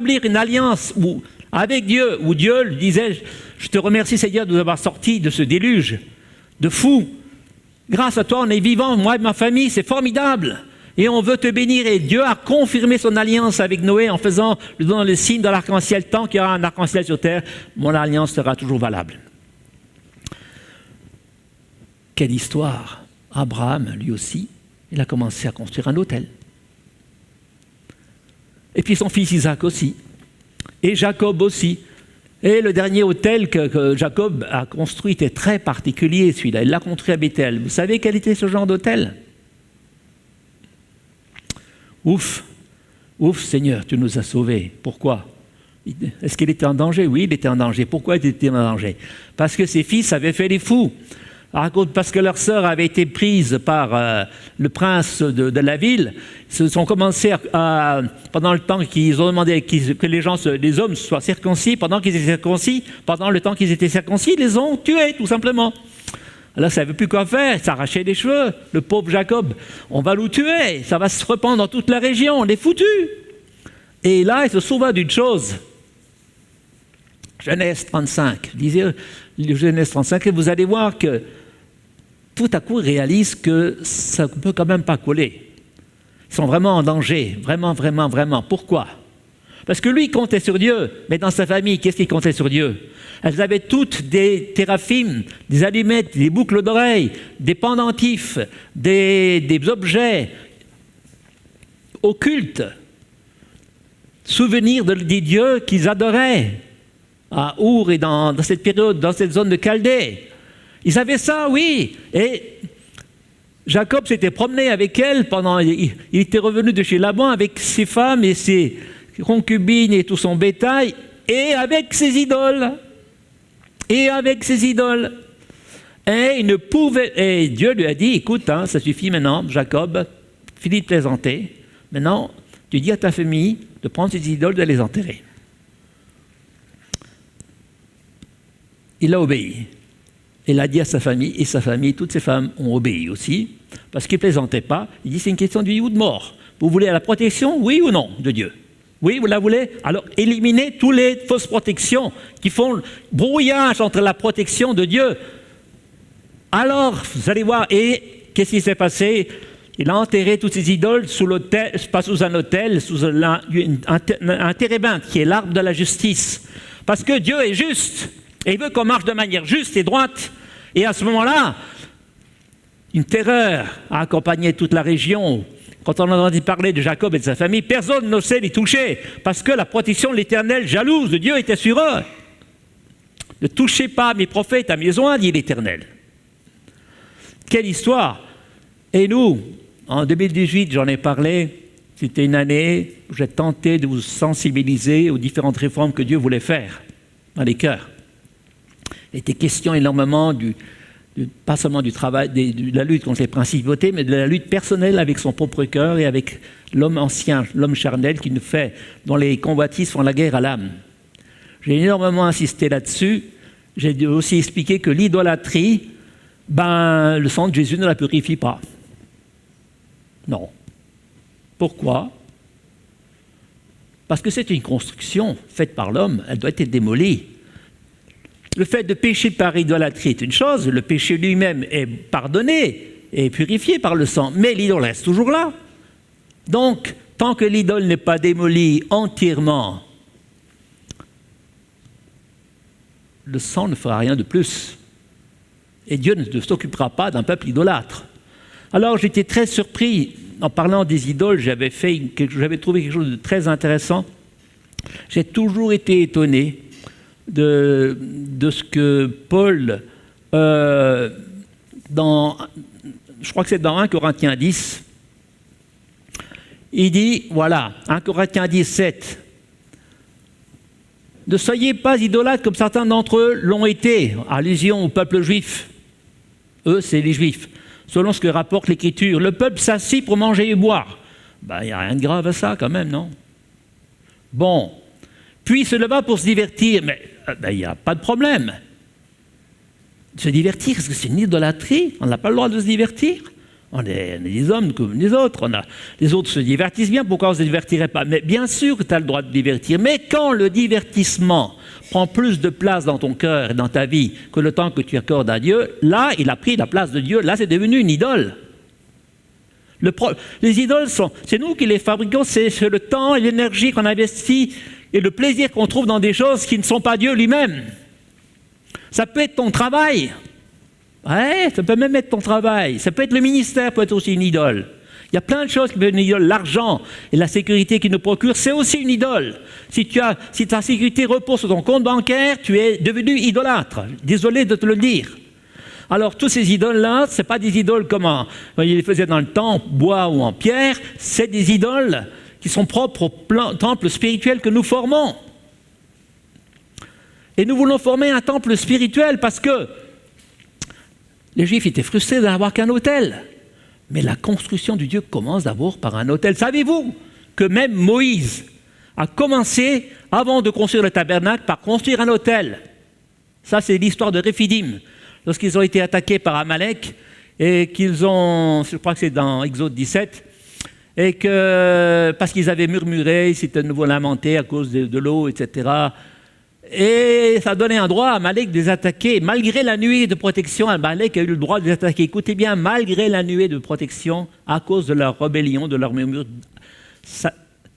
établir une alliance avec Dieu, où Dieu lui disait « Je te remercie Seigneur de nous avoir sortis de ce déluge de fous. Grâce à toi, on est vivants, moi et ma famille, c'est formidable. Et on veut te bénir. » Et Dieu a confirmé son alliance avec Noé en lui donnant le signe de l'arc-en-ciel. Tant qu'il y aura un arc-en-ciel sur terre, mon alliance sera toujours valable. Quelle histoire! Abraham, lui aussi, il a commencé à construire un autel. Et puis son fils Isaac aussi. Et Jacob aussi. Et le dernier autel que Jacob a construit était très particulier, celui-là. Il l'a construit à Bethel. Vous savez quel était ce genre d'autel? Ouf, ouf Seigneur, tu nous as sauvés. Pourquoi? Est-ce qu'il était en danger? Oui, il était en danger. Pourquoi il était en danger? Parce que ses fils avaient fait les fous. Parce que leur sœur avait été prise par le prince de la ville. Ils ont commencé pendant le temps qu'ils ont demandé que les hommes soient circoncis, pendant qu'ils étaient circoncis, pendant le temps qu'ils étaient circoncis, ils les ont tués, tout simplement. Alors, ils ne savaient plus quoi faire, ils s'arrachaient les cheveux. Le pauvre Jacob, on va nous tuer, ça va se répandre dans toute la région, on est foutus. Et là, il se souvint d'une chose. Genèse 35, lisez Genèse 35, et vous allez voir que tout à coup, ils réalisent que ça ne peut quand même pas coller. Ils sont vraiment en danger, vraiment, vraiment, vraiment. Pourquoi? Parce que lui, il comptait sur Dieu, mais dans sa famille, qu'est-ce qu'il comptait sur Dieu? Elles avaient toutes des téraphimes, des allumettes, des boucles d'oreilles, des pendentifs, des objets occultes, souvenirs des dieux qu'ils adoraient à Our et dans cette période, dans cette zone de Chaldée. Ils avaient ça, oui. Et Jacob s'était promené avec elle il était revenu de chez Laban avec ses femmes et ses concubines et tout son bétail, et avec ses idoles. Et avec ses idoles. Et il ne pouvait. Et Dieu lui a dit, écoute, ça suffit maintenant, Jacob, finis de plaisanter. Maintenant, tu dis à ta famille de prendre ses idoles, de les enterrer. Il a obéi. Il a dit à sa famille, et sa famille, toutes ses femmes ont obéi aussi, parce qu'il ne plaisantait pas. Il dit, c'est une question de vie ou de mort. Vous voulez la protection, oui ou non, de Dieu? Oui, vous la voulez? Alors, éliminez toutes les fausses protections qui font brouillage entre la protection de Dieu. Alors, vous allez voir, et qu'est-ce qui s'est passé? Il a enterré toutes ses idoles sous l'autel, pas sous un autel, sous un térébinthe, qui est l'arbre de la justice. Parce que Dieu est juste, et il veut qu'on marche de manière juste et droite. Et à ce moment-là, une terreur a accompagné toute la région. Quand on a entendu parler de Jacob et de sa famille, personne n'osait les toucher, parce que la protection de l'Éternel, jalouse de Dieu, était sur eux. Ne touchez pas mes prophètes à mes oins, dit l'Éternel. Quelle histoire! Et nous, en 2018, j'en ai parlé, c'était une année où j'ai tenté de vous sensibiliser aux différentes réformes que Dieu voulait faire dans les cœurs. Il était question énormément pas seulement du travail, de la lutte contre les principautés, mais de la lutte personnelle avec son propre cœur et avec l'homme ancien, l'homme charnel dont les convoitises font la guerre à l'âme. J'ai énormément insisté là-dessus. J'ai aussi expliqué que l'idolâtrie, le sang de Jésus ne la purifie pas. Non. Pourquoi? Parce que c'est une construction faite par l'homme, elle doit être démolie. Le fait de pécher par idolâtrie est une chose, le péché lui-même est pardonné et purifié par le sang, mais l'idole reste toujours là. Donc, tant que l'idole n'est pas démolie entièrement, le sang ne fera rien de plus. Et Dieu ne s'occupera pas d'un peuple idolâtre. Alors, j'étais très surpris, en parlant des idoles, j'avais trouvé quelque chose de très intéressant. J'ai toujours été étonné de ce que Paul, je crois que c'est dans 1 Corinthiens 10, il dit, voilà, 1 Corinthiens 10, 7, « Ne soyez pas idolâtres comme certains d'entre eux l'ont été », allusion au peuple juif. Eux, c'est les juifs. Selon ce que rapporte l'Écriture, le peuple s'assit pour manger et boire. Il n'y a rien de grave à ça quand même, non? Bon, puis il se leva pour se divertir, mais il n'y a pas de problème. Se divertir, est-ce que c'est une idolâtrie? On n'a pas le droit de se divertir? On est des hommes comme les autres. Les autres se divertissent bien, pourquoi on ne se divertirait pas? Mais bien sûr que tu as le droit de divertir. Mais quand le divertissement prend plus de place dans ton cœur et dans ta vie que le temps que tu accordes à Dieu, là, il a pris la place de Dieu. Là, c'est devenu une idole. Les idoles, c'est nous qui les fabriquons, c'est le temps et l'énergie qu'on investit et le plaisir qu'on trouve dans des choses qui ne sont pas Dieu lui-même. Ça peut être ton travail. Ouais, ça peut même être ton travail. Ça peut être le ministère, peut être aussi une idole. Il y a plein de choses qui peuvent être une idole. L'argent et la sécurité qu'il nous procure, c'est aussi une idole. Si ta sécurité repose sur ton compte bancaire, tu es devenu idolâtre. Désolé de te le dire. Alors, tous ces idoles-là, ce n'est pas des idoles comme ils les faisaient dans le temps, en bois ou en pierre. C'est des idoles qui sont propres au temple spirituel que nous formons. Et nous voulons former un temple spirituel parce que les Juifs étaient frustrés de n'avoir qu'un autel. Mais la construction du Dieu commence d'abord par un autel. Savez-vous que même Moïse a commencé, avant de construire le tabernacle, par construire un autel? Ça, c'est l'histoire de Réphidim. Lorsqu'ils ont été attaqués par Amalek, et qu'ils ont, je crois que c'est dans Exode 17, et que, parce qu'ils avaient murmuré, ils s'étaient de nouveau lamentés à cause de l'eau, etc., et ça donnait un droit à Amalek de les attaquer. Malgré la nuée de protection, Amalek a eu le droit de les attaquer. Écoutez bien, malgré la nuée de protection, à cause de leur rébellion, de leur murmure,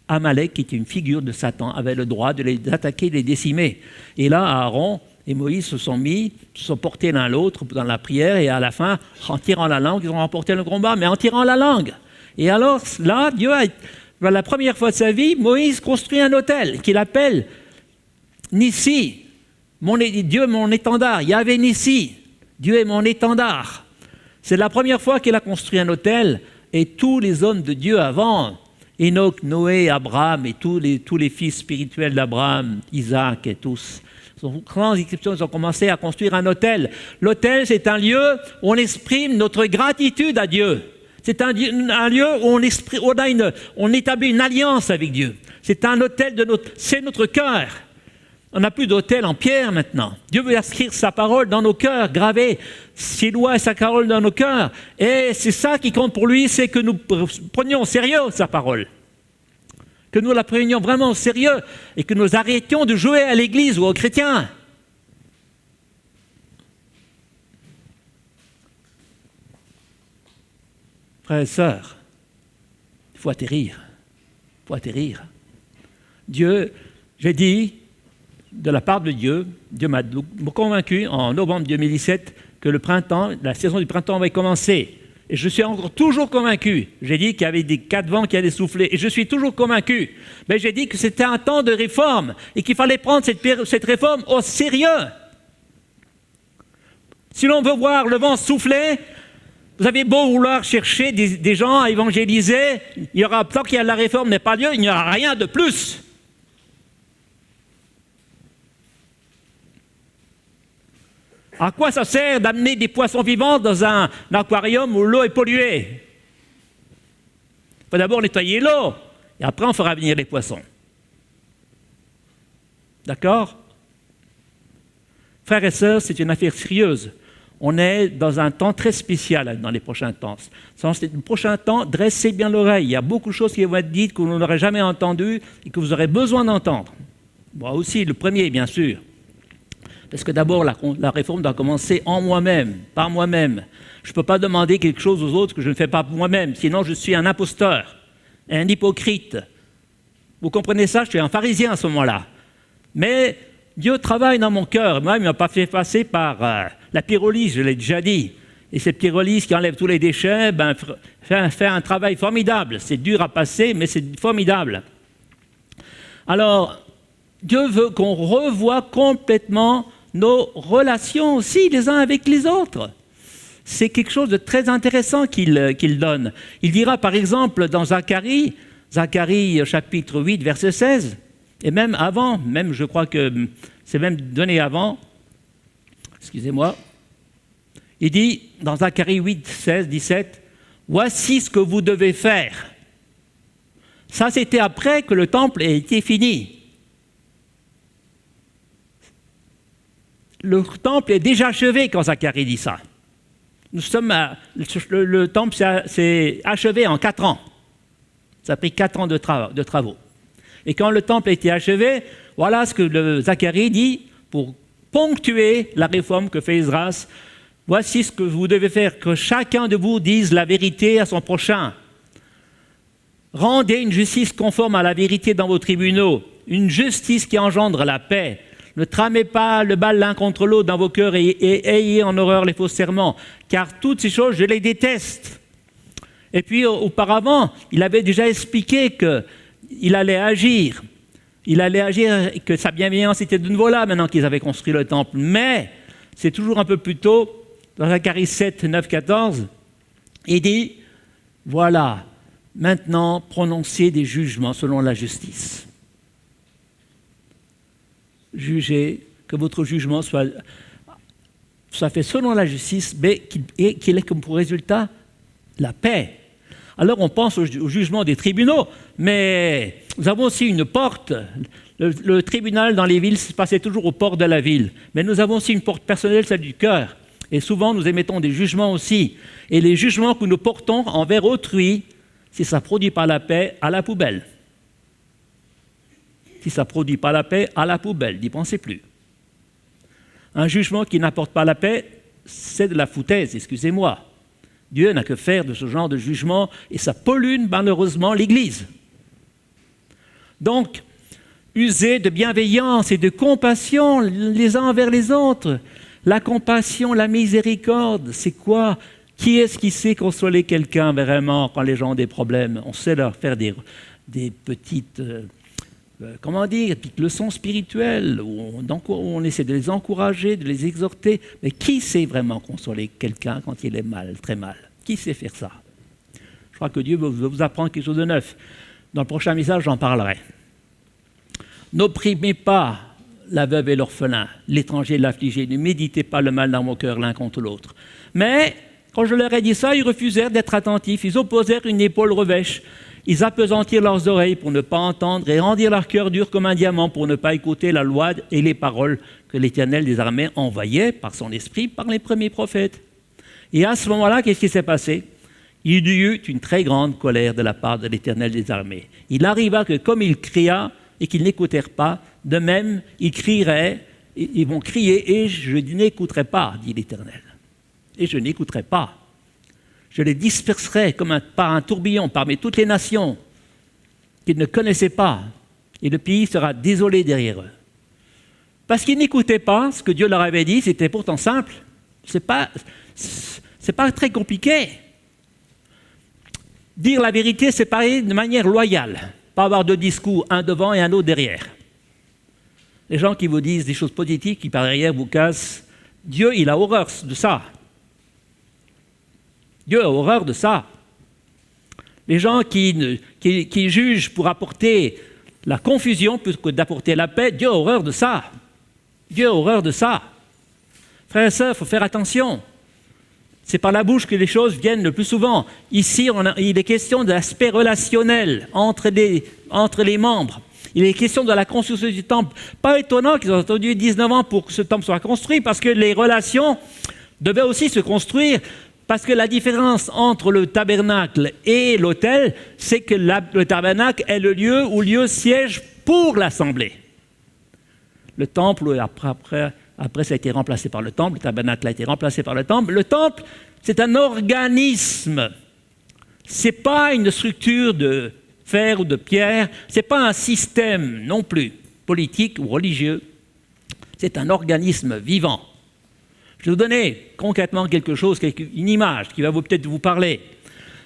Amalek, qui était une figure de Satan, avait le droit de les attaquer, de les décimer. Et là, Aaron et Moïse se sont portés l'un l'autre dans la prière, et à la fin, en tirant la langue, ils ont remporté le combat, mais en tirant la langue. Et alors, là, Dieu pour la première fois de sa vie, Moïse construit un autel qu'il appelle Nissi, Dieu mon étendard. Yahvé Nissi, Dieu est mon étendard. C'est la première fois qu'il a construit un autel, et tous les hommes de Dieu avant, Enoch, Noé, Abraham et tous les fils spirituels d'Abraham, Isaac et tous, ils ont commencé à construire un autel. L'autel, c'est un lieu où on exprime notre gratitude à Dieu. C'est un lieu où on établit une alliance avec Dieu. C'est un autel c'est notre cœur. On n'a plus d'autel en pierre maintenant. Dieu veut inscrire sa parole dans nos cœurs, graver ses lois et sa parole dans nos cœurs. Et c'est ça qui compte pour lui, c'est que nous prenions au sérieux sa parole. Que nous la prenions vraiment au sérieux et que nous arrêtions de jouer à l'église ou aux chrétiens. Frères et sœurs, il faut atterrir. Il faut atterrir. Dieu, j'ai dit, de la part de Dieu, Dieu m'a convaincu en novembre 2017 que le printemps, la saison du printemps va commencer. Et je suis encore toujours convaincu. J'ai dit qu'il y avait des 4 vents qui allaient souffler. Et je suis toujours convaincu. Mais j'ai dit que c'était un temps de réforme et qu'il fallait prendre cette réforme au sérieux. Si l'on veut voir le vent souffler, vous avez beau vouloir chercher des gens à évangéliser, tant qu'il y a la réforme n'est pas lieu, il n'y aura rien de plus. À quoi ça sert d'amener des poissons vivants dans un aquarium où l'eau est polluée? Il faut d'abord nettoyer l'eau, et après on fera venir les poissons. D'accord? Frères et sœurs, c'est une affaire sérieuse. On est dans un temps très spécial dans les prochains temps. Dans les prochains temps, dressez bien l'oreille. Il y a beaucoup de choses qui vont être dites que vous n'aurez jamais entendues et que vous aurez besoin d'entendre. Moi aussi, le premier, bien sûr. Parce que d'abord, la réforme doit commencer en moi-même, par moi-même. Je ne peux pas demander quelque chose aux autres que je ne fais pas pour moi-même, sinon je suis un imposteur, un hypocrite. Vous comprenez ça? Je suis un pharisien à ce moment-là. Mais Dieu travaille dans mon cœur. Moi, il ne m'a pas fait passer par la pyrolyse, je l'ai déjà dit. Et cette pyrolyse qui enlève tous les déchets, fait un travail formidable. C'est dur à passer, mais c'est formidable. Alors, Dieu veut qu'on revoie complètement nos relations aussi les uns avec les autres. C'est quelque chose de très intéressant qu'il donne. Il dira par exemple dans Zacharie chapitre 8, verset 16, et même avant, même je crois que c'est même donné avant, excusez-moi, il dit dans Zacharie 8, 16, 17, « Voici ce que vous devez faire. » Ça, c'était après que le temple ait été fini. Le temple est déjà achevé quand Zacharie dit ça. Le temple s'est achevé en 4 ans. Ça a pris 4 ans de travaux. Et quand le temple a été achevé, voilà ce que le Zacharie dit pour ponctuer la réforme que fait Esdras. Voici ce que vous devez faire, que chacun de vous dise la vérité à son prochain. Rendez une justice conforme à la vérité dans vos tribunaux, une justice qui engendre la paix. Ne tramez pas le bal l'un contre l'autre dans vos cœurs et ayez en horreur les faux serments, car toutes ces choses, je les déteste. Et puis, auparavant, il avait déjà expliqué qu'il allait agir. Il allait agir, que sa bienveillance était de nouveau là, maintenant qu'ils avaient construit le temple. Mais, c'est toujours un peu plus tôt, dans Zacharie 7, 9, 14, il dit, voilà, maintenant, prononcez des jugements selon la justice. Jugez, que votre jugement soit fait selon la justice, mais qu'il ait comme pour résultat la paix. Alors on pense au jugement des tribunaux, mais nous avons aussi une porte. Le tribunal dans les villes se passait toujours aux portes de la ville, mais nous avons aussi une porte personnelle, celle du cœur. Et souvent nous émettons des jugements aussi. Et les jugements que nous portons envers autrui, si ça ne produit pas la paix, à la poubelle. Si ça ne produit pas la paix, à la poubelle, n'y pensez plus. Un jugement qui n'apporte pas la paix, c'est de la foutaise, excusez-moi. Dieu n'a que faire de ce genre de jugement et ça pollue malheureusement l'Église. Donc, usez de bienveillance et de compassion les uns envers les autres. La compassion, la miséricorde, c'est quoi? Qui est-ce qui sait consoler quelqu'un vraiment quand les gens ont des problèmes? On sait leur faire des petites... petites leçons spirituelles, où on essaie de les encourager, de les exhorter. Mais qui sait vraiment consoler quelqu'un quand il est mal, très mal? Qui sait faire ça? Je crois que Dieu veut vous apprendre quelque chose de neuf. Dans le prochain message, j'en parlerai. N'opprimez pas la veuve et l'orphelin, l'étranger et l'affligé. Ne méditez pas le mal dans mon cœur l'un contre l'autre. Mais, quand je leur ai dit ça, ils refusèrent d'être attentifs. Ils opposèrent une épaule revêche. Ils appesantirent leurs oreilles pour ne pas entendre et rendirent leur cœur dur comme un diamant pour ne pas écouter la loi et les paroles que l'Éternel des armées envoyait par son esprit, par les premiers prophètes. Et à ce moment-là, qu'est-ce qui s'est passé? Il y eut une très grande colère de la part de l'Éternel des armées. Il arriva que comme il cria et qu'ils n'écoutèrent pas, de même, ils crieraient, ils vont crier et je n'écouterai pas, dit l'Éternel. Et je n'écouterai pas. Je les disperserai par un tourbillon parmi toutes les nations qu'ils ne connaissaient pas, et le pays sera désolé derrière eux. Parce qu'ils n'écoutaient pas ce que Dieu leur avait dit, c'était pourtant simple. C'est pas très compliqué. Dire la vérité, c'est parler de manière loyale, pas avoir deux discours, un devant et un autre derrière. Les gens qui vous disent des choses positives, qui par derrière vous cassent, Dieu, il a horreur de ça. Dieu a horreur de ça. Les gens qui jugent pour apporter la confusion plutôt que d'apporter la paix, Dieu a horreur de ça. Dieu a horreur de ça. Frères et sœurs, il faut faire attention. C'est par la bouche que les choses viennent le plus souvent. Ici, il est question de l'aspect relationnel entre les membres. Il est question de la construction du temple. Pas étonnant qu'ils ont attendu 19 ans pour que ce temple soit construit, parce que les relations devaient aussi se construire. Parce que la différence entre le tabernacle et l'autel, c'est que le tabernacle est le lieu où Dieu siège pour l'assemblée. Le temple, après ça a été remplacé par le temple, le tabernacle a été remplacé par le temple. Le temple, c'est un organisme. Ce n'est pas une structure de fer ou de pierre, ce n'est pas un système non plus, politique ou religieux. C'est un organisme vivant. Je vais vous donner concrètement quelque chose, une image qui va peut-être vous parler.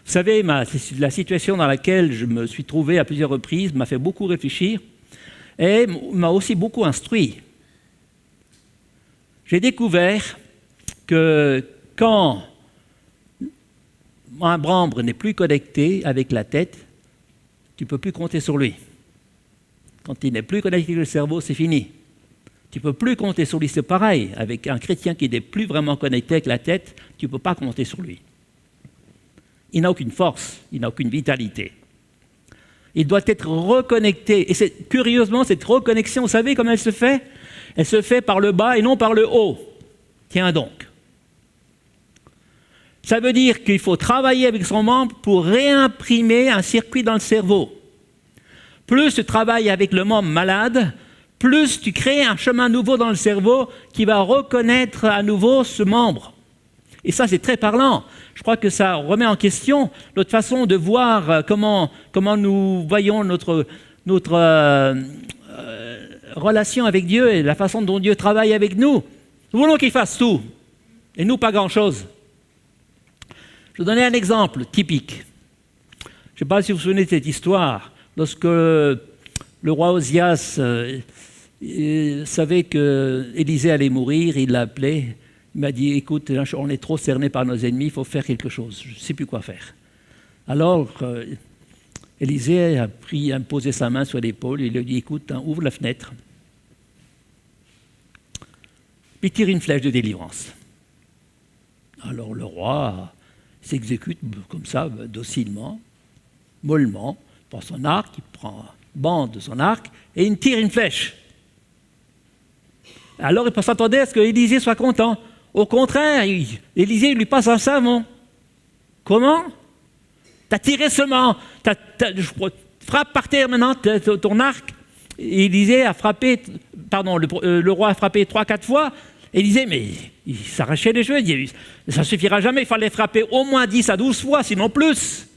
Vous savez, la situation dans laquelle je me suis trouvé à plusieurs reprises m'a fait beaucoup réfléchir et m'a aussi beaucoup instruit. J'ai découvert que quand un membre n'est plus connecté avec la tête, tu ne peux plus compter sur lui. Quand il n'est plus connecté avec le cerveau, c'est fini. Tu ne peux plus compter sur lui, c'est pareil. Avec un chrétien qui n'est plus vraiment connecté avec la tête, tu ne peux pas compter sur lui. Il n'a aucune force, il n'a aucune vitalité. Il doit être reconnecté. Et curieusement, cette reconnexion, vous savez comment elle se fait? Elle se fait par le bas et non par le haut. Tiens donc. Ça veut dire qu'il faut travailler avec son membre pour réimprimer un circuit dans le cerveau. Plus tu travailles avec le membre malade, plus tu crées un chemin nouveau dans le cerveau qui va reconnaître à nouveau ce membre. Et ça, c'est très parlant. Je crois que ça remet en question notre façon de voir comment nous voyons notre relation avec Dieu et la façon dont Dieu travaille avec nous. Nous voulons qu'il fasse tout, et nous, pas grand-chose. Je vais vous donner un exemple typique. Je ne sais pas si vous vous souvenez de cette histoire. Lorsque le roi Osias savait qu'Élisée allait mourir, il l'a appelé. Il m'a dit, écoute, on est trop cernés par nos ennemis, il faut faire quelque chose. Je ne sais plus quoi faire. Alors, Élisée a posé sa main sur l'épaule et il lui a dit, écoute, ouvre la fenêtre. Puis tire une flèche de délivrance. Alors le roi s'exécute comme ça, docilement, mollement, il prend son arc, il bande son arc et il tire une flèche. Alors il peut s'attendre à ce qu'Élisée soit content. Au contraire, Élisée lui passe un savon. Comment? Tu as tiré seulement, frappe par terre maintenant ton arc. Élisée a frappé, le roi a frappé 3-4 fois. Élisée, mais il s'arrachait les cheveux, il dit, ça ne suffira jamais, il fallait frapper au moins 10 à 12 fois, sinon plus.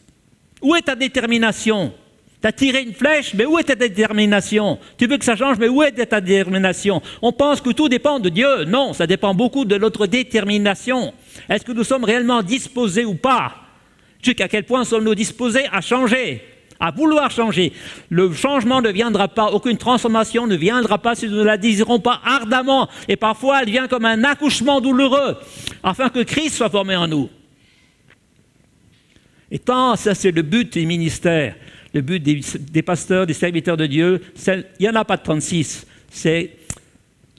Où est ta détermination? Tu as tiré une flèche, mais où est ta détermination? Tu veux que ça change, mais où est ta détermination? On pense que tout dépend de Dieu. Non, ça dépend beaucoup de notre détermination. Est-ce que nous sommes réellement disposés ou pas? Jusqu'à quel point sommes-nous disposés à changer, à vouloir changer? Le changement ne viendra pas, aucune transformation ne viendra pas si nous ne la désirons pas ardemment. Et parfois, elle vient comme un accouchement douloureux, afin que Christ soit formé en nous. Et tant, ça c'est le but des ministères, le but des pasteurs, des serviteurs de Dieu, il n'y en a pas de 36, c'est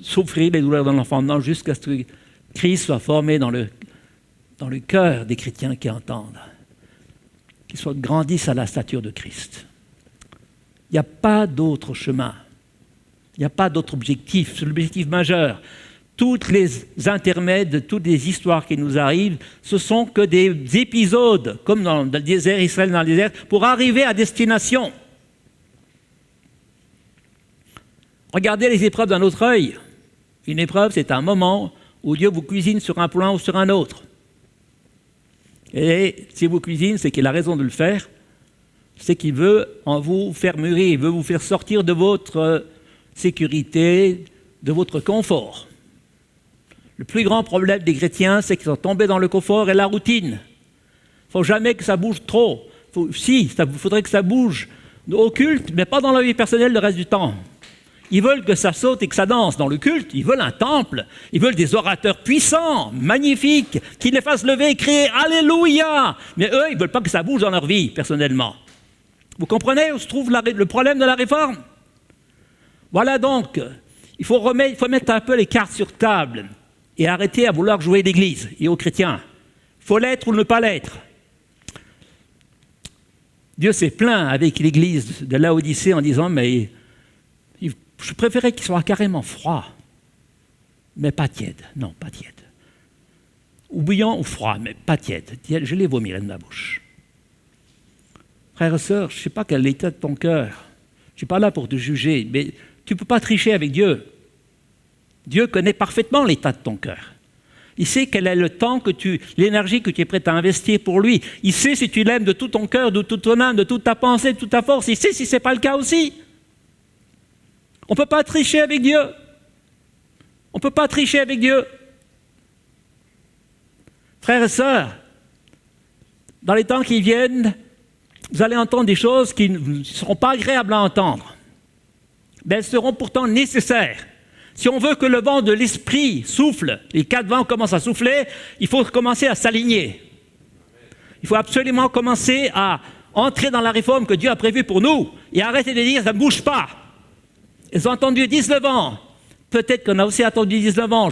souffrir les douleurs de l'enfantement jusqu'à ce que Christ soit formé dans le cœur des chrétiens qui entendent, qu'ils grandissent à la stature de Christ. Il n'y a pas d'autre chemin, il n'y a pas d'autre objectif, c'est l'objectif majeur. Toutes les intermèdes, toutes les histoires qui nous arrivent, ce sont que des épisodes, comme dans le désert, Israël dans le désert, pour arriver à destination. Regardez les épreuves d'un autre œil. Une épreuve, c'est un moment où Dieu vous cuisine sur un plan ou sur un autre. Et si vous cuisine, c'est qu'il a raison de le faire, c'est qu'il veut en vous faire mûrir, il veut vous faire sortir de votre sécurité, de votre confort. Le plus grand problème des chrétiens, c'est qu'ils sont tombés dans le confort et la routine. Il ne faut jamais que ça bouge trop. Il faudrait que ça bouge au culte, mais pas dans la vie personnelle le reste du temps. Ils veulent que ça saute et que ça danse dans le culte. Ils veulent un temple. Ils veulent des orateurs puissants, magnifiques, qui les fassent lever et crier « Alléluia !» Mais eux, ils ne veulent pas que ça bouge dans leur vie, personnellement. Vous comprenez où se trouve le problème de la réforme? Voilà donc, il faut mettre un peu les cartes sur table et arrêter à vouloir jouer l'Église et aux chrétiens. Il faut l'être ou ne pas l'être. Dieu s'est plaint avec l'Église de Laodicée en disant « Mais je préférais qu'il soit carrément froid, mais pas tiède. Non, pas tiède. Ou bouillant ou froid, mais pas tiède. Je les vomirai de ma bouche. » Frères et sœurs, je ne sais pas quel est l'état de ton cœur. Je ne suis pas là pour te juger, mais tu ne peux pas tricher avec Dieu. Dieu connaît parfaitement l'état de ton cœur. Il sait quel est le temps, l'énergie que tu es prêt à investir pour lui. Il sait si tu l'aimes de tout ton cœur, de toute ton âme, de toute ta pensée, de toute ta force. Il sait si ce n'est pas le cas aussi. On ne peut pas tricher avec Dieu. On ne peut pas tricher avec Dieu. Frères et sœurs, dans les temps qui viennent, vous allez entendre des choses qui ne seront pas agréables à entendre. Mais elles seront pourtant nécessaires. Si on veut que le vent de l'esprit souffle, les 4 vents commencent à souffler, il faut commencer à s'aligner. Il faut absolument commencer à entrer dans la réforme que Dieu a prévue pour nous et arrêter de dire « ça ne bouge pas ». Ils ont attendu 19 ans. Peut-être qu'on a aussi attendu 19 ans.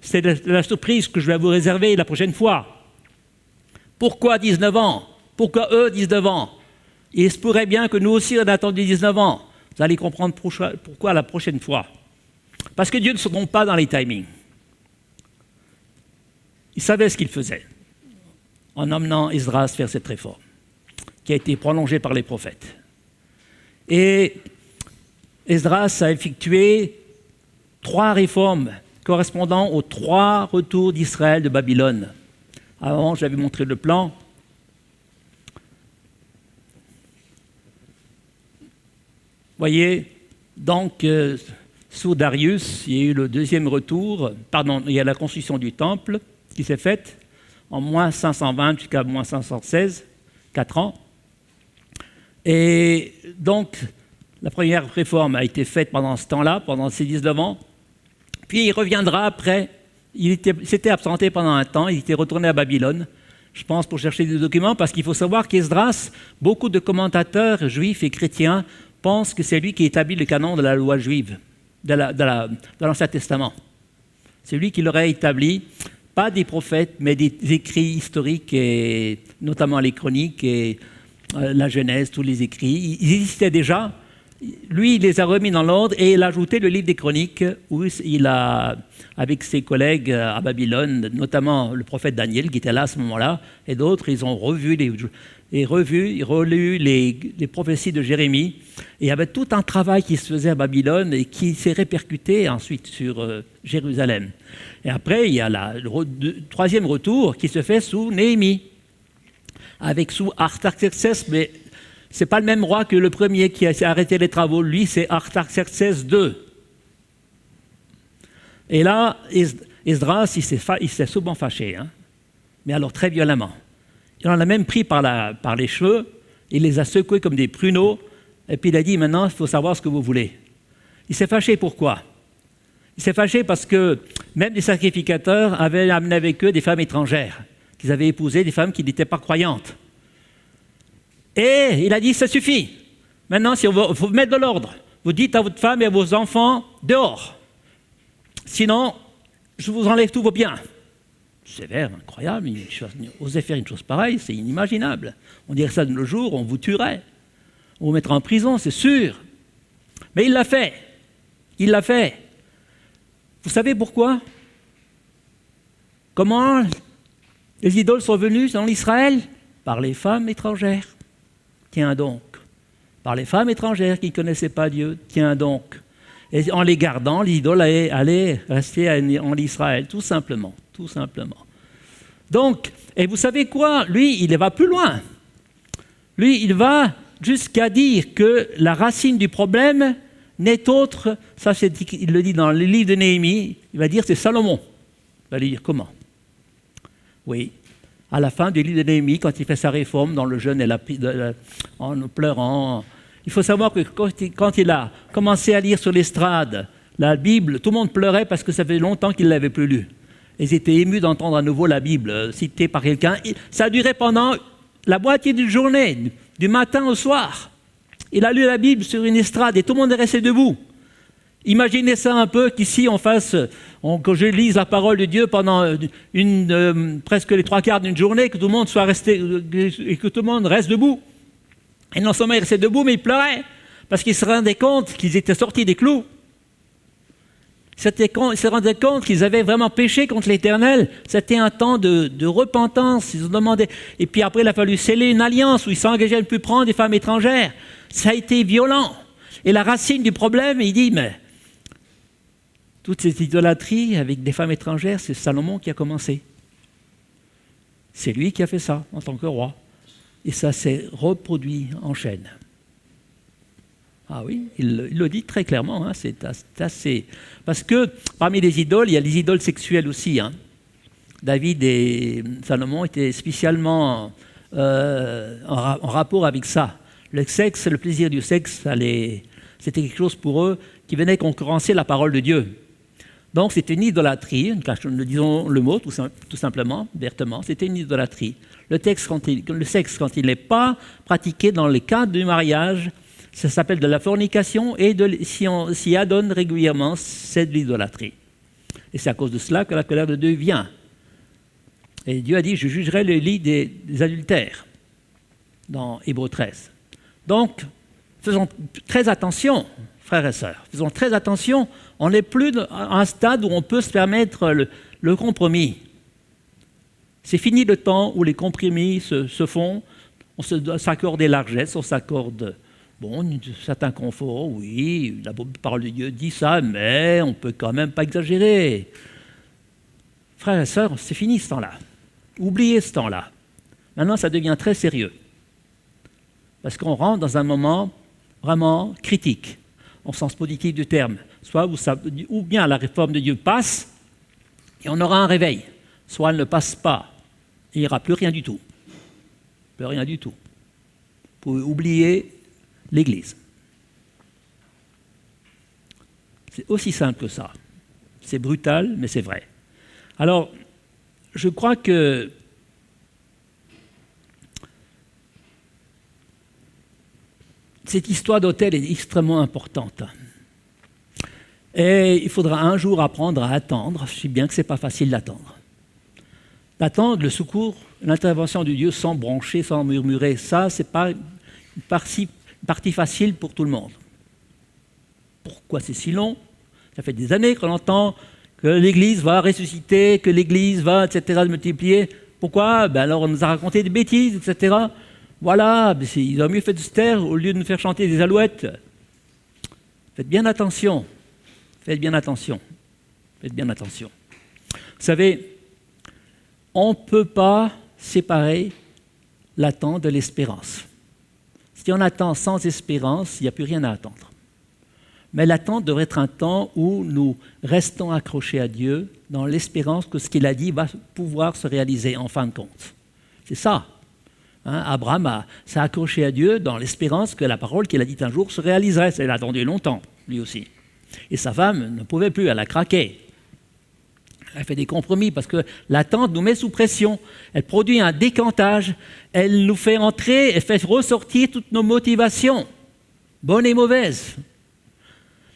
C'est la surprise que je vais vous réserver la prochaine fois. Pourquoi 19 ans? Pourquoi eux 19 ans? Il se pourrait bien que nous aussi on a attendu 19 ans. Vous allez comprendre pourquoi la prochaine fois. Parce que Dieu ne se trompe pas dans les timings. Il savait ce qu'il faisait. en amenant Esdras faire cette réforme, qui a été prolongée par les prophètes. Et Esdras a effectué 3 réformes correspondant aux 3 retours d'Israël de Babylone. Avant, j'avais montré le plan. Voyez, donc, sous Darius, il y a eu le 2e retour, il y a la construction du temple qui s'est faite en moins 520 jusqu'à moins 516, 4 ans. Et donc, la première réforme a été faite pendant ce temps-là, pendant ces 19 ans. Puis il reviendra après. Il s'était absenté pendant un temps, il était retourné à Babylone, je pense, pour chercher des documents, parce qu'il faut savoir qu'Esdras, beaucoup de commentateurs juifs et chrétiens pensent que c'est lui qui établit le canon de la loi juive, de l'Ancien Testament. C'est lui qui l'aurait établi, pas des prophètes, mais des écrits historiques, et notamment les chroniques et la Genèse, tous les écrits. Ils existaient déjà. Lui, il les a remis dans l'ordre et il a ajouté le livre des chroniques où il a, avec ses collègues à Babylone, notamment le prophète Daniel qui était là à ce moment-là, et d'autres, ils ont relu les prophéties de Jérémie. Et il y avait tout un travail qui se faisait à Babylone et qui s'est répercuté ensuite sur Jérusalem. Et après, il y a le 3e retour qui se fait sous Néhémie, sous Artaxerxès, mais ce n'est pas le même roi que le premier qui a arrêté les travaux. Lui, c'est Artaxerxès II. Et là, Esdras, il s'est souvent fâché, hein, mais alors très violemment. Il en a même pris par les cheveux, il les a secoués comme des pruneaux, et puis il a dit, maintenant, il faut savoir ce que vous voulez. Il s'est fâché pourquoi? Il s'est fâché parce que même les sacrificateurs avaient amené avec eux des femmes étrangères, qu'ils avaient épousées, des femmes qui n'étaient pas croyantes. Et il a dit, ça suffit. Maintenant, il faut mettre de l'ordre. Vous dites à votre femme et à vos enfants, dehors. Sinon, je vous enlève tous vos biens. Sévère, incroyable, oser faire une chose pareille, c'est inimaginable. On dirait ça de nos jours, on vous tuerait. On vous mettrait en prison, c'est sûr. Mais il l'a fait. Il l'a fait. Vous savez pourquoi? Comment les idoles sont venues dans l'Israël? Par les femmes étrangères. Tiens donc. Par les femmes étrangères qui ne connaissaient pas Dieu. Tiens donc. Et en les gardant, les idoles allaient rester en Israël, tout simplement. Tout simplement. Donc, et vous savez quoi? Lui, il va plus loin. Lui, il va jusqu'à dire que la racine du problème n'est autre, ça il le dit dans le livre de Néhémie, il va dire c'est Salomon. Il va lui dire comment? Oui, à la fin du livre de Néhémie, quand il fait sa réforme dans le jeûne et en pleurant, il faut savoir que quand il a commencé à lire sur l'estrade la Bible, tout le monde pleurait parce que ça fait longtemps qu'il ne l'avait plus lue. Ils étaient émus d'entendre à nouveau la Bible citée par quelqu'un. Ça a duré pendant la moitié d'une journée, du matin au soir. Il a lu la Bible sur une estrade et tout le monde est resté debout. Imaginez ça un peu, qu'ici que je lise la parole de Dieu pendant presque les 3/4 d'une journée, que tout le monde soit resté et que tout le monde reste debout. Et non seulement ils restaient debout, mais ils pleuraient parce qu'ils se rendaient compte qu'ils étaient sortis des clous. Ils se rendaient compte qu'ils avaient vraiment péché contre l'Éternel. C'était un temps de repentance. Ils ont demandé. Et puis après, il a fallu sceller une alliance où ils s'engageaient à ne plus prendre des femmes étrangères. Ça a été violent. Et la racine du problème, il dit, mais toute cette idolâtrie avec des femmes étrangères, c'est Salomon qui a commencé. C'est lui qui a fait ça en tant que roi. Et ça s'est reproduit en chaîne. Ah oui, il le dit très clairement, hein, c'est assez... Parce que parmi les idoles, il y a les idoles sexuelles aussi. Hein. David et Salomon étaient spécialement en rapport avec ça. Le sexe, le plaisir du sexe, c'était quelque chose pour eux qui venait concurrencer la parole de Dieu. Donc c'était une idolâtrie, disons le mot tout simplement, vertement, c'était une idolâtrie. Le sexe, quand il n'est pas pratiqué dans le cadre du mariage, ça s'appelle de la fornication et si on s'y adonne régulièrement, c'est de l'idolâtrie. Et c'est à cause de cela que la colère de Dieu vient. Et Dieu a dit, je jugerai le lit des adultères, dans Hébreux 13. Donc, faisons très attention, frères et sœurs, faisons très attention, on n'est plus à un stade où on peut se permettre le compromis. C'est fini le temps où les compromis se font, on s'accorde des largesses, on s'accorde certains conforts, oui, la parole de Dieu dit ça, mais on ne peut quand même pas exagérer. Frères et sœurs, c'est fini ce temps-là. Oubliez ce temps-là. Maintenant, ça devient très sérieux. Parce qu'on rentre dans un moment vraiment critique, en sens positif du terme. Soit ou bien la réforme de Dieu passe, et on aura un réveil. Soit elle ne passe pas, et il n'y aura plus rien du tout. Plus rien du tout. Vous pouvez oublier l'Église. C'est aussi simple que ça. C'est brutal, mais c'est vrai. Alors, je crois que cette histoire d'autel est extrêmement importante. Et il faudra un jour apprendre à attendre. Je sais bien que ce n'est pas facile d'attendre. D'attendre le secours, l'intervention de Dieu sans broncher, sans murmurer, ça, ce n'est pas une partie facile pour tout le monde. Pourquoi c'est si long? Ça fait des années qu'on entend que l'Église va ressusciter, que l'Église va, etc., multiplier. Pourquoi? Alors on nous a raconté des bêtises, etc. Voilà, ils auraient mieux fait de se taire au lieu de nous faire chanter des alouettes. Faites bien attention. Faites bien attention. Faites bien attention. Vous savez, on ne peut pas séparer l'attente de l'espérance. Si on attend sans espérance, il n'y a plus rien à attendre. Mais l'attente devrait être un temps où nous restons accrochés à Dieu dans l'espérance que ce qu'il a dit va pouvoir se réaliser en fin de compte. C'est ça. Abraham s'est accroché à Dieu dans l'espérance que la parole qu'il a dite un jour se réaliserait. Il a attendu longtemps, lui aussi. Et sa femme ne pouvait plus, elle a craqué. Elle a fait des compromis parce que l'attente nous met sous pression. Elle produit un décantage. Elle nous fait entrer et fait ressortir toutes nos motivations, bonnes et mauvaises.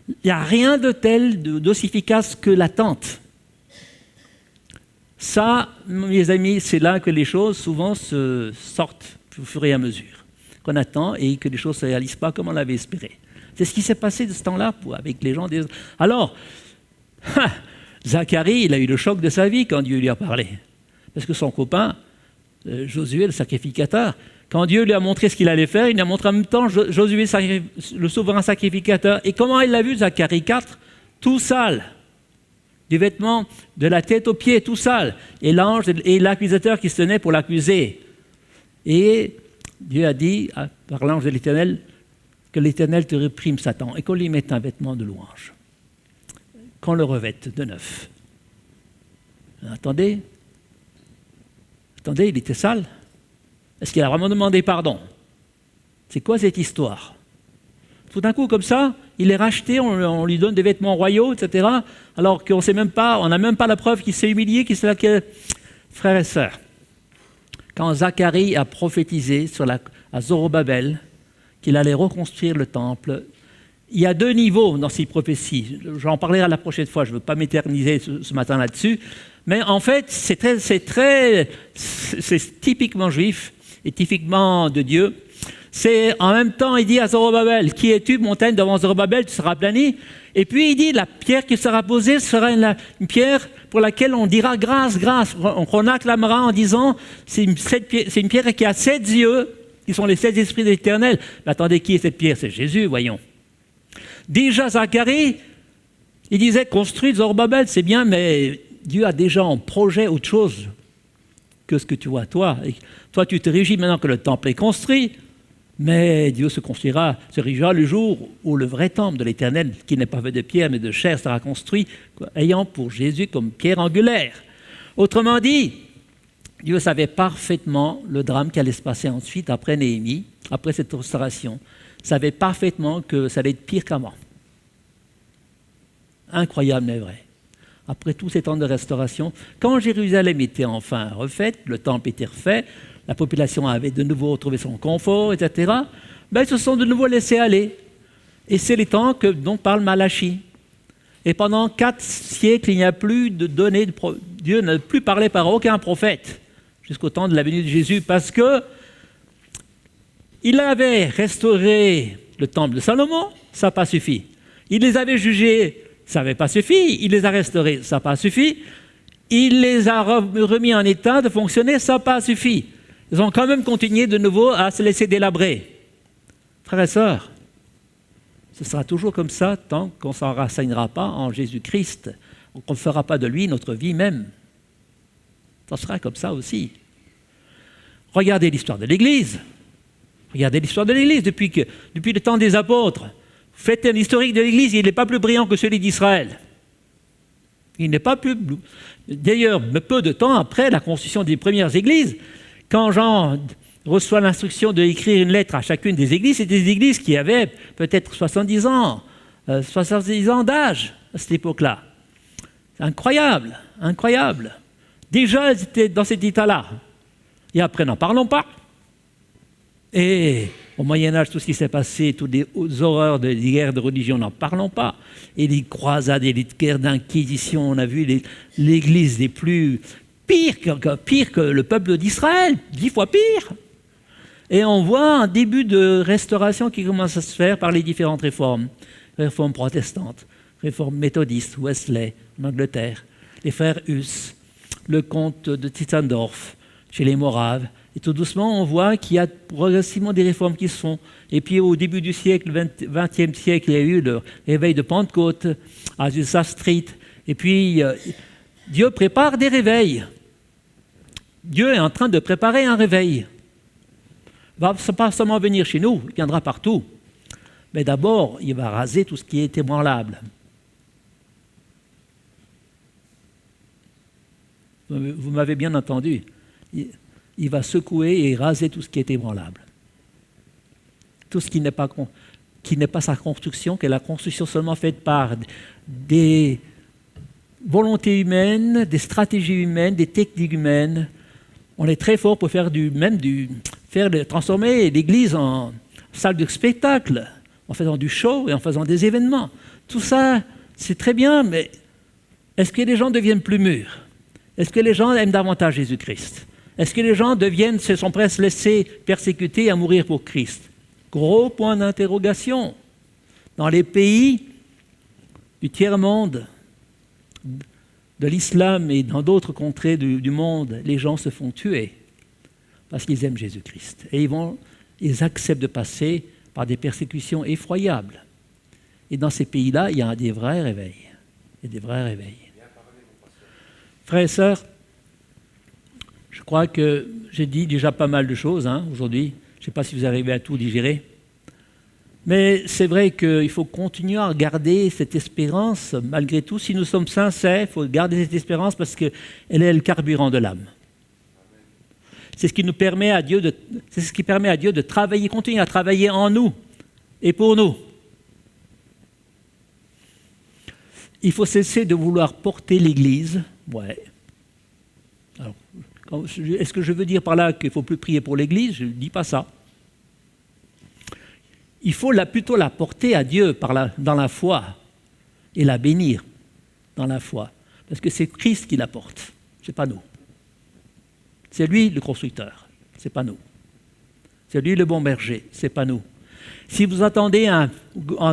Il n'y a rien de tel, d'aussi efficace que l'attente. Ça, mes amis, c'est là que les choses souvent se sortent au fur et à mesure. Qu'on attend et que les choses ne se réalisent pas comme on l'avait espéré. C'est ce qui s'est passé de ce temps-là avec les gens. Alors, Zacharie, il a eu le choc de sa vie quand Dieu lui a parlé. Parce que son copain, Josué, le sacrificateur, quand Dieu lui a montré ce qu'il allait faire, il lui a montré en même temps Josué, le souverain sacrificateur. Et comment il l'a vu, Zacharie 4? Tout sale. Du vêtement de la tête aux pieds, tout sale. Et l'ange et l'accusateur qui se tenaient pour l'accuser. Et Dieu a dit, par l'ange de l'Éternel, que l'Éternel te réprime Satan et qu'on lui mette un vêtement de louange. Qu'on le revête de neuf. Attendez, il était sale. Est-ce qu'il a vraiment demandé pardon? C'est quoi cette histoire? Tout d'un coup, comme ça, il est racheté, on lui donne des vêtements royaux, etc. Alors qu'on sait même pas, on n'a même pas la preuve qu'il s'est humilié, qu'il s'est laquelle. Frères et sœurs, quand Zacharie a prophétisé à Zorobabel qu'il allait reconstruire le temple, il y a deux niveaux dans ces prophéties. J'en parlerai la prochaine fois, je ne veux pas m'éterniser ce matin là-dessus. Mais en fait, c'est typiquement juif et typiquement de Dieu. C'est en même temps, il dit à Zorobabel, qui es-tu, montagne devant Zorobabel, tu seras aplani. Et puis il dit, la pierre qui sera posée sera une pierre pour laquelle on dira grâce, grâce. On acclamera en disant, c'est une pierre qui a 7 yeux, qui sont les 7 esprits de l'Éternel. Mais attendez, qui est cette pierre? C'est Jésus, voyons. Déjà Zacharie, il disait, construis Zorobabel, c'est bien, mais Dieu a déjà en projet autre chose que ce que tu vois toi. Et toi, tu te réjouis maintenant que le temple est construit, mais Dieu se réjouira le jour où le vrai temple de l'Éternel, qui n'est pas fait de pierre mais de chair, sera construit, ayant pour Jésus comme pierre angulaire. Autrement dit, Dieu savait parfaitement le drame qui allait se passer ensuite, après Néhémie, après cette restauration. Il savait parfaitement que ça allait être pire qu'avant. Incroyable, mais vrai. Après tous ces temps de restauration, quand Jérusalem était enfin refaite, le temple était refait, la population avait de nouveau retrouvé son confort, etc., ils se sont de nouveau laissés aller. Et c'est les temps dont parle Malachie. Et pendant 4 siècles, il n'y a plus de données, Dieu n'a plus parlé par aucun prophète, jusqu'au temps de la venue de Jésus, parce que il avait restauré le temple de Salomon, ça n'a pas suffi. Il les avait jugés, ça n'avait pas suffi. Il les a restaurés, ça n'a pas suffi. il les a remis en état de fonctionner, ça n'a pas suffi. Ils ont quand même continué de nouveau à se laisser délabrer. Frères et sœurs, ce sera toujours comme ça tant qu'on ne s'enracinera pas en Jésus-Christ, qu'on ne fera pas de lui notre vie même. Ça sera comme ça aussi. Regardez l'histoire de l'Église. Regardez l'histoire de l'Église depuis le temps des apôtres. Faites un historique de l'Église, il n'est pas plus brillant que celui d'Israël. Il n'est pas plus... D'ailleurs, peu de temps après la construction des premières églises, quand Jean reçoit l'instruction d'écrire une lettre à chacune des églises, c'était des églises qui avaient peut-être 70 ans d'âge à cette époque-là. C'est incroyable, incroyable. Déjà, elles étaient dans cet état-là. Et après, n'en parlons pas. Et au Moyen-Âge, tout ce qui s'est passé, toutes les horreurs des guerres de religion, n'en parlons pas. Et les croisades et les guerres d'inquisition, on a vu l'Église des plus... pire que le peuple d'Israël, 10 fois pire. Et on voit un début de restauration qui commence à se faire par les différentes réformes. Réformes protestantes, réformes méthodistes, Wesley, en Angleterre, les frères Huss, le comte de Titzendorf, chez les Moraves. Et tout doucement, on voit qu'il y a progressivement des réformes qui se font. Et puis au début du siècle, 20e siècle, il y a eu le réveil de Pentecôte, à Azusa Street. Et puis, Dieu prépare des réveils. Dieu est en train de préparer un réveil. Il ne va pas seulement venir chez nous, il viendra partout. Mais d'abord, il va raser tout ce qui est ébranlable. Vous m'avez bien entendu. Il va secouer et raser tout ce qui est ébranlable. Tout ce qui n'est pas sa construction, qui est la construction seulement faite par des volontés humaines, des stratégies humaines, des techniques humaines. On est très fort pour faire transformer l'Église en salle de spectacle, en faisant du show et en faisant des événements. Tout ça, c'est très bien, mais est-ce que les gens deviennent plus mûrs? Est-ce que les gens aiment davantage Jésus-Christ? Est-ce que les gens se sont prêts à se laisser persécuter et à mourir pour Christ? Gros point d'interrogation. Dans les pays du tiers-monde, de l'islam et dans d'autres contrées du monde, les gens se font tuer parce qu'ils aiment Jésus-Christ. Et ils acceptent de passer par des persécutions effroyables. Et dans ces pays-là, il y a des vrais réveils. Il y a des vrais réveils. Frères et sœurs, je crois que j'ai dit déjà pas mal de choses aujourd'hui. Je ne sais pas si vous arrivez à tout digérer. Mais c'est vrai qu'il faut continuer à garder cette espérance, malgré tout. Si nous sommes sincères, il faut garder cette espérance parce qu'elle est le carburant de l'âme. C'est ce qui permet à Dieu de travailler, continuer à travailler en nous et pour nous. Il faut cesser de vouloir porter l'Église. Ouais. Alors, est-ce que je veux dire par là qu'il ne faut plus prier pour l'Église? Je ne dis pas ça. Il faut plutôt la porter à Dieu dans la foi et la bénir dans la foi. Parce que c'est Christ qui la porte, ce n'est pas nous. C'est lui le constructeur, ce n'est pas nous. C'est lui le bon berger, ce n'est pas nous. Si vous attendez un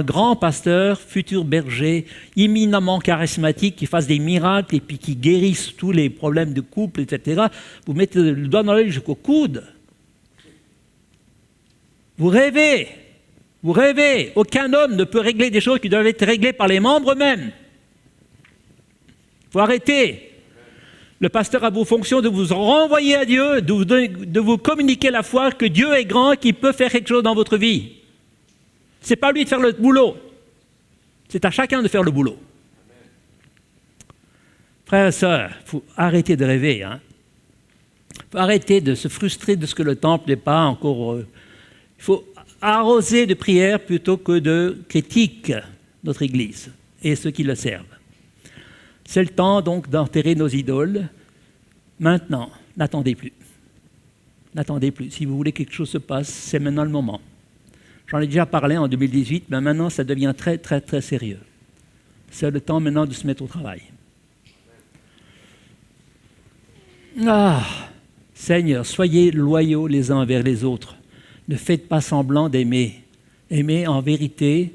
grand pasteur, futur berger, éminemment charismatique, qui fasse des miracles et puis qui guérisse tous les problèmes de couple, etc., vous mettez le doigt dans l'œil jusqu'au coude. Vous rêvez. Vous rêvez. Aucun homme ne peut régler des choses qui doivent être réglées par les membres eux-mêmes. Il faut arrêter. Le pasteur a pour fonction de vous renvoyer à Dieu, de vous communiquer la foi que Dieu est grand, qu'il peut faire quelque chose dans votre vie. Ce n'est pas lui de faire le boulot. C'est à chacun de faire le boulot. Frères et sœurs, il faut arrêter de rêver. Il faut arrêter de se frustrer de ce que le temple n'est pas encore... Il faut arroser de prières plutôt que de critiques notre Église et ceux qui le servent. C'est le temps donc d'enterrer nos idoles. Maintenant, n'attendez plus. N'attendez plus. Si vous voulez que quelque chose se passe, c'est maintenant le moment. J'en ai déjà parlé en 2018, mais maintenant ça devient très, très, très sérieux. C'est le temps maintenant de se mettre au travail. Seigneur, soyez loyaux les uns envers les autres. Ne faites pas semblant d'aimer. Aimez en vérité.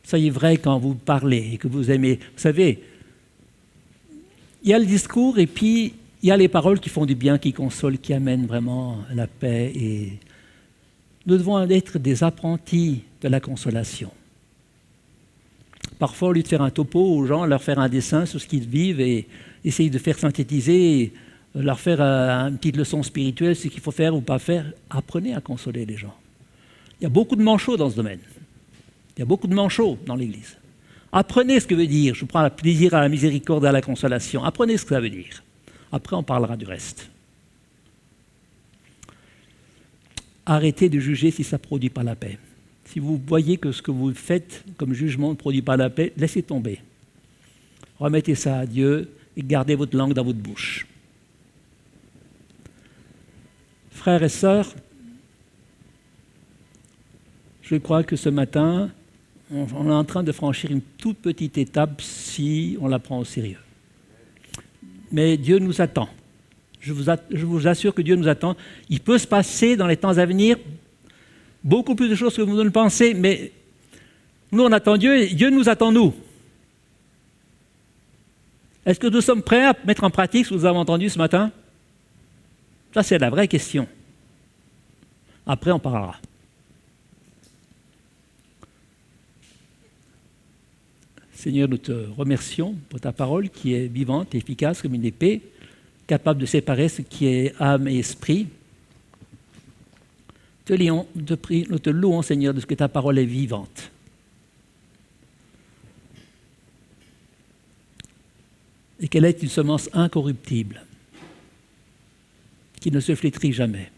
Soyez vrai quand vous parlez et que vous aimez. Vous savez, il y a le discours et puis il y a les paroles qui font du bien, qui consolent, qui amènent vraiment la paix. Et nous devons être des apprentis de la consolation. Parfois, au lieu de faire un topo aux gens, leur faire un dessin sur ce qu'ils vivent et essayer de faire synthétiser, leur faire une petite leçon spirituelle, ce qu'il faut faire ou pas faire, apprenez à consoler les gens. Il y a beaucoup de manchots dans ce domaine. Il y a beaucoup de manchots dans l'Église. Apprenez ce que veut dire. Je prends plaisir à la miséricorde et à la consolation. Apprenez ce que ça veut dire. Après, on parlera du reste. Arrêtez de juger si ça ne produit pas la paix. Si vous voyez que ce que vous faites comme jugement ne produit pas la paix, laissez tomber. Remettez ça à Dieu et gardez votre langue dans votre bouche. Frères et sœurs, je crois que ce matin, on est en train de franchir une toute petite étape si on la prend au sérieux. Mais Dieu nous attend. Je vous assure que Dieu nous attend. Il peut se passer dans les temps à venir beaucoup plus de choses que vous ne le pensez, mais nous on attend Dieu et Dieu nous attend nous. Est-ce que nous sommes prêts à mettre en pratique ce que nous avons entendu ce matin? Ça, c'est la vraie question. Après, on parlera. Seigneur, nous te remercions pour ta parole qui est vivante et efficace comme une épée, capable de séparer ce qui est âme et esprit. Nous te louons, Seigneur, de ce que ta parole est vivante. Et qu'elle est une semence incorruptible, qui ne se flétrit jamais.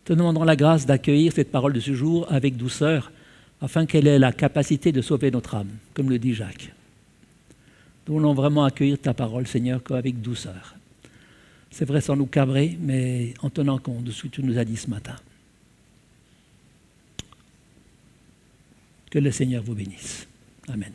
Te demandons la grâce d'accueillir cette parole de ce jour avec douceur, afin qu'elle ait la capacité de sauver notre âme, comme le dit Jacques. Nous voulons vraiment accueillir ta parole, Seigneur, avec douceur. C'est vrai sans nous cabrer, mais en tenant compte de ce que tu nous as dit ce matin. Que le Seigneur vous bénisse. Amen.